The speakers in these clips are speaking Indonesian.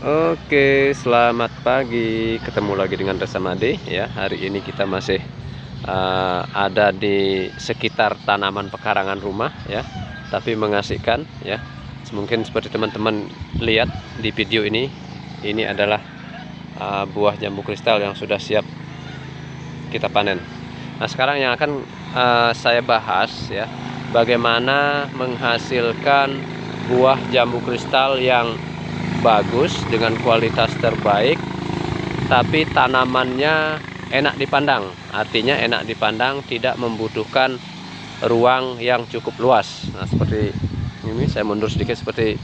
Oke, selamat pagi. Ketemu lagi dengan Resa Made ya. Hari ini kita masih ada di sekitar tanaman pekarangan rumah ya, tapi mengasihkan ya. Mungkin seperti teman-teman lihat di video ini adalah buah jambu kristal yang sudah siap kita panen. Nah, sekarang yang akan saya bahas ya, bagaimana menghasilkan buah jambu kristal yang bagus dengan kualitas terbaik, tapi tanamannya enak dipandang. Artinya enak dipandang, tidak membutuhkan ruang yang cukup luas. Nah, seperti ini, saya mundur sedikit seperti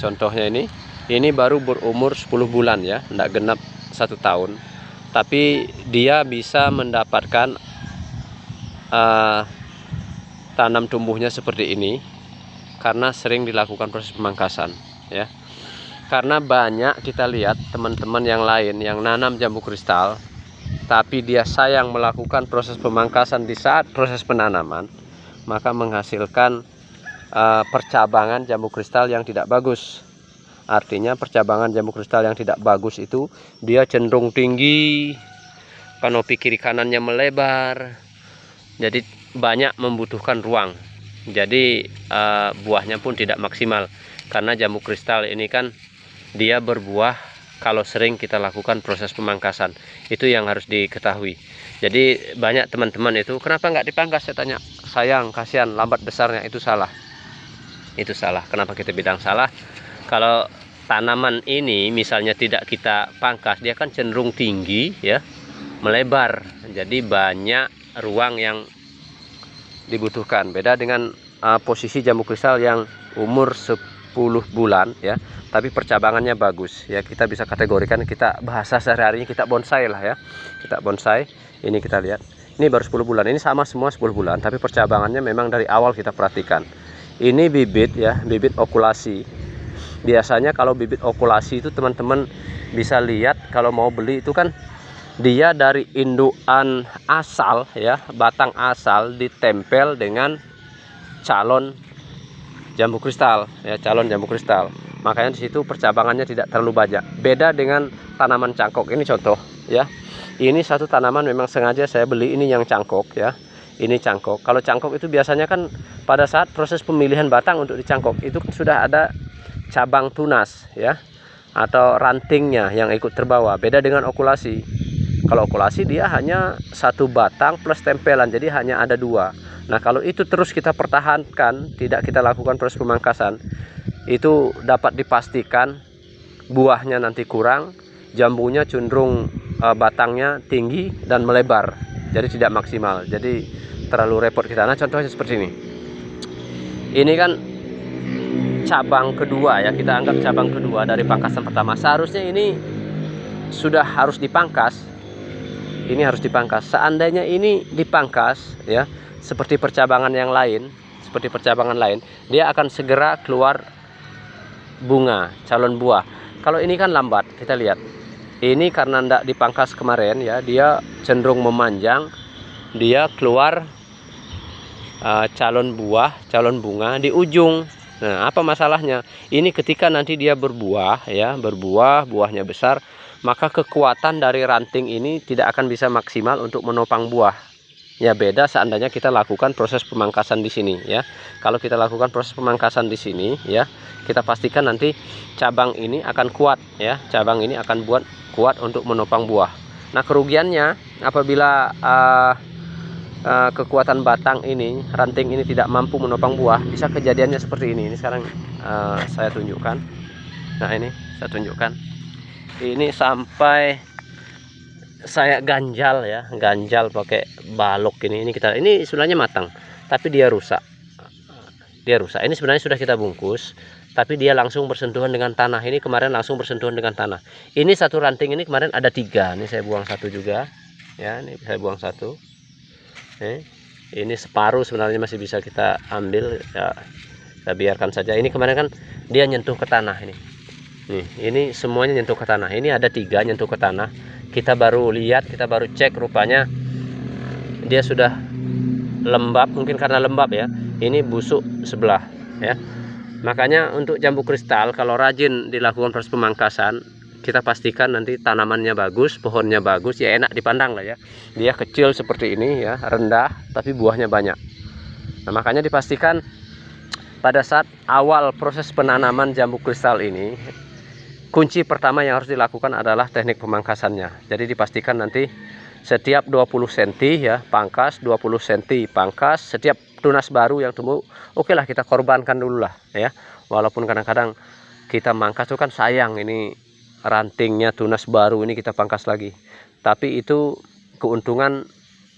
contohnya ini baru berumur 10 bulan ya, tidak genap 1 tahun, tapi dia bisa mendapatkan tanam tumbuhnya seperti ini karena sering dilakukan proses pemangkasan ya. Karena banyak kita lihat teman-teman yang lain yang nanam jambu kristal, tapi dia sayang melakukan proses pemangkasan di saat proses penanaman, maka menghasilkan percabangan jambu kristal yang tidak bagus. Artinya percabangan jambu kristal yang tidak bagus itu dia cenderung tinggi, kanopi kiri kanannya melebar, jadi banyak membutuhkan ruang. Jadi buahnya pun tidak maksimal, karena jambu kristal ini kan dia berbuah kalau sering kita lakukan proses pemangkasan. Itu yang harus diketahui. Jadi banyak teman-teman itu, kenapa nggak dipangkas? Saya tanya, sayang, kasihan, lambat besarnya. Itu salah. Itu salah. Kenapa kita bilang salah? Kalau tanaman ini misalnya tidak kita pangkas, dia kan cenderung tinggi ya, melebar. Jadi banyak ruang yang dibutuhkan. Beda dengan posisi jambu kristal yang umur 10 bulan ya, tapi percabangannya bagus ya. Kita bisa kategorikan, kita bahasa sehari-harinya kita bonsai lah ya. Kita bonsai. Ini kita lihat, ini baru 10 bulan. Ini sama semua 10 bulan, tapi percabangannya memang dari awal kita perhatikan. Ini bibit ya, bibit okulasi. Biasanya kalau bibit okulasi itu teman-teman bisa lihat, kalau mau beli itu kan dia dari indukan asal ya, batang asal ditempel dengan calon jambu kristal ya, calon jambu kristal. Makanya di situ percabangannya tidak terlalu banyak. Beda dengan tanaman cangkok. Ini contoh ya. Ini satu tanaman memang sengaja saya beli, ini yang cangkok ya. Ini cangkok. Kalau cangkok itu biasanya kan pada saat proses pemilihan batang untuk dicangkok itu sudah ada cabang tunas ya, atau rantingnya yang ikut terbawa. Beda dengan okulasi. Kalau okulasi dia hanya satu batang plus tempelan, jadi hanya ada 2. Nah, kalau itu terus kita pertahankan, tidak kita lakukan proses pemangkasan, itu dapat dipastikan buahnya nanti kurang, jambunya cenderung batangnya tinggi dan melebar, jadi tidak maksimal, jadi terlalu repot kita. Nah, contohnya seperti ini. Ini kan cabang kedua ya, kita anggap cabang kedua dari pangkasan pertama. Seharusnya ini sudah harus dipangkas. Ini harus dipangkas. Seandainya ini dipangkas ya, seperti percabangan yang lain, dia akan segera keluar bunga, calon buah. Kalau ini kan lambat, kita lihat. Ini karena tidak dipangkas kemarin ya, dia cenderung memanjang, dia keluar calon buah, calon bunga di ujung. Nah, apa masalahnya? Ini ketika nanti dia berbuah ya, buahnya besar, maka kekuatan dari ranting ini tidak akan bisa maksimal untuk menopang buah. Ya, beda seandainya kita lakukan proses pemangkasan di sini ya. Kalau kita lakukan proses pemangkasan di sini ya, kita pastikan nanti cabang ini akan kuat ya. Cabang ini akan kuat untuk menopang buah. Nah, kerugiannya apabila kekuatan batang ini, ranting ini tidak mampu menopang buah, bisa kejadiannya seperti ini. Ini sekarang saya tunjukkan. Nah, ini saya tunjukkan. Ini sampai saya ganjal ya, ganjal pakai balok ini sebenarnya matang, tapi dia rusak. Ini sebenarnya sudah kita bungkus, tapi dia langsung bersentuhan dengan tanah. Ini kemarin langsung bersentuhan dengan tanah. Ini satu ranting ini kemarin ada 3. Ini saya buang 1 juga ya, ini saya buang 1. Ini separuh sebenarnya masih bisa kita ambil ya, kita biarkan saja. Ini kemarin kan dia nyentuh ke tanah ini. Nih, ini semuanya nyentuh ke tanah. Ini ada 3 nyentuh ke tanah. Kita baru lihat, kita baru cek, rupanya dia sudah lembab, mungkin karena lembab ya. Ini busuk sebelah ya. Makanya untuk jambu kristal kalau rajin dilakukan proses pemangkasan, kita pastikan nanti tanamannya bagus, pohonnya bagus, ya enak dipandang lah ya. Dia kecil seperti ini ya, rendah tapi buahnya banyak. Nah, makanya dipastikan pada saat awal proses penanaman jambu kristal ini, kunci pertama yang harus dilakukan adalah teknik pemangkasannya. Jadi dipastikan nanti setiap 20 cm ya pangkas, 20 cm pangkas. Setiap tunas baru yang tumbuh, oke lah kita korbankan dulu lah ya. Walaupun kadang-kadang kita mangkas itu kan sayang, ini rantingnya tunas baru ini kita pangkas lagi. Tapi itu keuntungan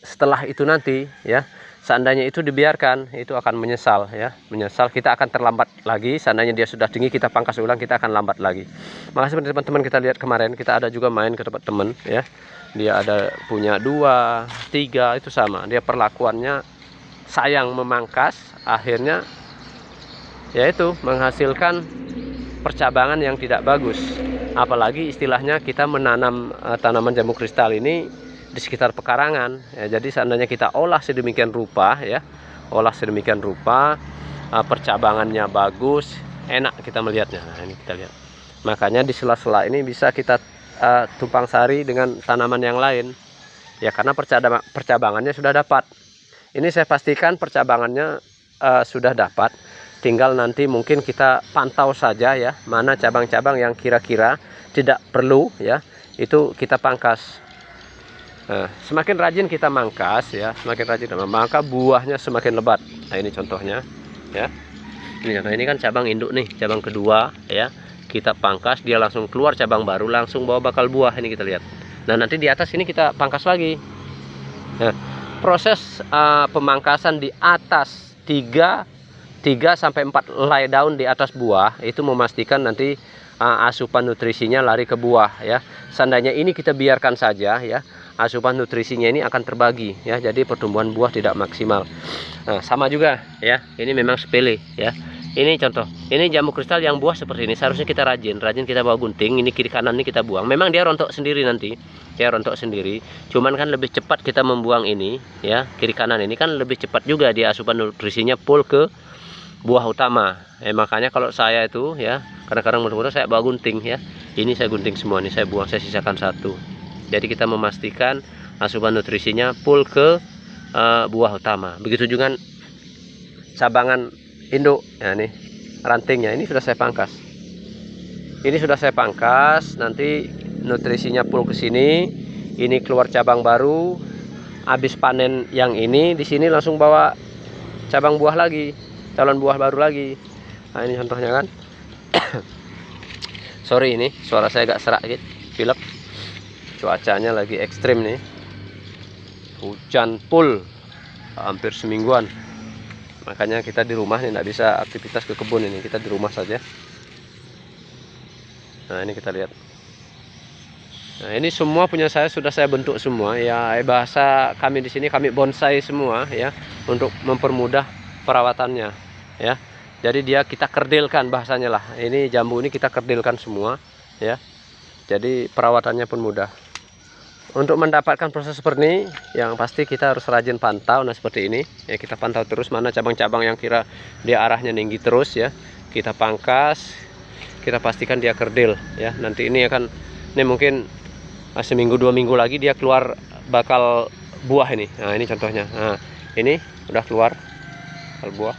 setelah itu nanti ya. Seandainya itu dibiarkan, itu akan menyesal ya, menyesal, kita akan terlambat lagi. Seandainya dia sudah tinggi kita pangkas ulang, kita akan lambat lagi. Makanya seperti teman-teman kita lihat kemarin, kita ada juga main ke tempat teman ya, dia ada punya 2, 3, itu sama, dia perlakuannya sayang memangkas, akhirnya yaitu menghasilkan percabangan yang tidak bagus. Apalagi istilahnya kita menanam tanaman jambu kristal ini di sekitar pekarangan ya, jadi seandainya kita olah sedemikian rupa ya, percabangannya bagus, enak kita melihatnya. Nah, ini kita lihat. Makanya di sela-sela ini bisa kita tumpang sari dengan tanaman yang lain ya, karena percabangannya sudah dapat. Ini saya pastikan percabangannya sudah dapat, tinggal nanti mungkin kita pantau saja ya, mana cabang-cabang yang kira-kira tidak perlu ya, itu kita pangkas. Nah, semakin rajin kita mangkas ya, maka buahnya semakin lebat. Nah, ini contohnya ya. Ini kan cabang induk nih, cabang kedua ya. Kita pangkas, dia langsung keluar cabang baru, langsung bawa bakal buah, ini kita lihat. Nah, nanti di atas ini kita pangkas lagi. Nah, proses pemangkasan di atas 3 sampai 4 helai daun di atas buah itu memastikan nanti asupan nutrisinya lari ke buah ya. Seandainya ini kita biarkan saja ya, asupan nutrisinya ini akan terbagi ya, jadi pertumbuhan buah tidak maksimal. Nah, sama juga ya, ini memang sepele ya. Ini contoh, ini jambu kristal yang buah seperti ini, seharusnya kita rajin kita bawa gunting, ini kiri kanan ini kita buang. Memang dia rontok sendiri nanti, cuman kan lebih cepat kita membuang ini ya, kiri kanan ini kan lebih cepat juga dia asupan nutrisinya full ke buah utama. Makanya kalau saya itu ya, kadang-kadang menurut saya bawa gunting ya, ini saya gunting semua, ini saya buang, saya sisakan satu. Jadi kita memastikan asupan nutrisinya full ke buah utama. Begitu juga cabangan induk ya, nih rantingnya ini sudah saya pangkas. Nanti nutrisinya full ke sini. Ini keluar cabang baru. Habis panen yang ini, di sini langsung bawa cabang buah lagi, calon buah baru lagi. Nah, ini contohnya kan. Sorry, ini suara saya agak serak gitu, pilek. Cuacanya lagi ekstrim nih, hujan full hampir semingguan. Makanya kita di rumah nih, tidak bisa aktivitas ke kebun, ini kita di rumah saja. Nah, ini kita lihat. Nah, ini semua punya saya sudah saya bentuk semua ya, bahasa kami di sini kami bonsai semua ya, untuk mempermudah perawatannya ya. Jadi kita kerdilkan bahasanya lah. Ini jambu ini kita kerdilkan semua ya. Jadi perawatannya pun mudah. Untuk mendapatkan proses seperti ini, yang pasti kita harus rajin pantau. Nah, seperti ini ya, kita pantau terus mana cabang-cabang yang kira dia arahnya tinggi terus ya, kita pangkas, kita pastikan dia kerdil ya. Nanti ini mungkin seminggu 2 minggu lagi dia keluar bakal buah ini. Nah, ini contohnya. Nah, ini udah keluar bakal buah.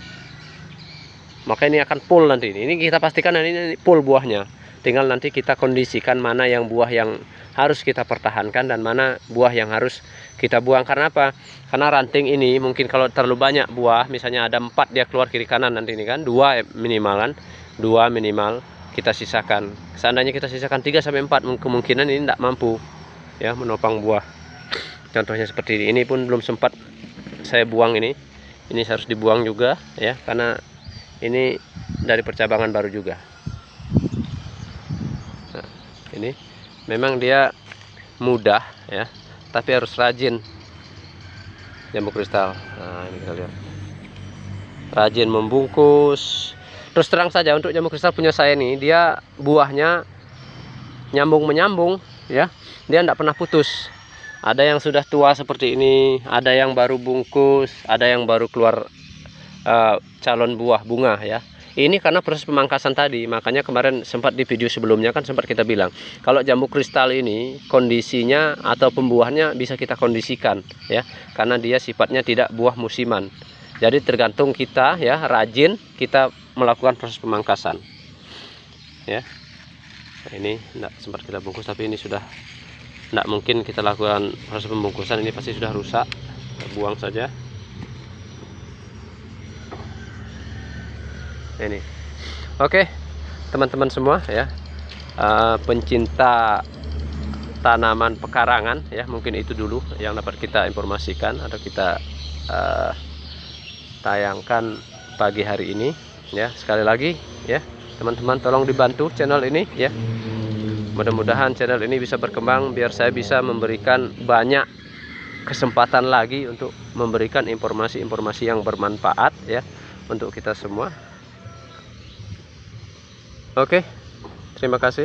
Maka ini akan full nanti. Ini kita pastikan ini full buahnya. Tinggal nanti kita kondisikan mana yang buah yang harus kita pertahankan dan mana buah yang harus kita buang. Karena apa? Karena ranting ini mungkin kalau terlalu banyak buah, misalnya ada 4 dia keluar kiri kanan nanti ini kan, 2 minimal kan, 2 minimal kita sisakan. Seandainya kita sisakan 3 sampai 4, kemungkinan ini tidak mampu ya menopang buah. Contohnya seperti ini pun belum sempat saya buang ini harus dibuang juga ya, karena ini dari percabangan baru juga. Nah, ini memang dia mudah ya, tapi harus rajin jambu kristal. Nah, ini kita lihat, rajin membungkus. Terus terang saja untuk jambu kristal punya saya nih, dia buahnya nyambung menyambung ya, dia tidak pernah putus. Ada yang sudah tua seperti ini, ada yang baru bungkus, ada yang baru keluar calon buah bunga ya. Ini karena proses pemangkasan tadi, makanya kemarin sempat di video sebelumnya kan sempat kita bilang kalau jambu kristal ini kondisinya atau pembuahannya bisa kita kondisikan ya, karena dia sifatnya tidak buah musiman. Jadi tergantung kita ya, rajin kita melakukan proses pemangkasan ya. Nah, ini tidak sempat kita bungkus, tapi ini sudah tidak mungkin kita lakukan proses pembungkusan, ini pasti sudah rusak, kita buang saja. Ini oke teman-teman semua ya, pencinta tanaman pekarangan ya, mungkin itu dulu yang dapat kita informasikan atau kita tayangkan pagi hari ini ya. Sekali lagi ya teman-teman, tolong dibantu channel ini ya, mudah-mudahan channel ini bisa berkembang biar saya bisa memberikan banyak kesempatan lagi untuk memberikan informasi-informasi yang bermanfaat ya untuk kita semua. Oke, terima kasih.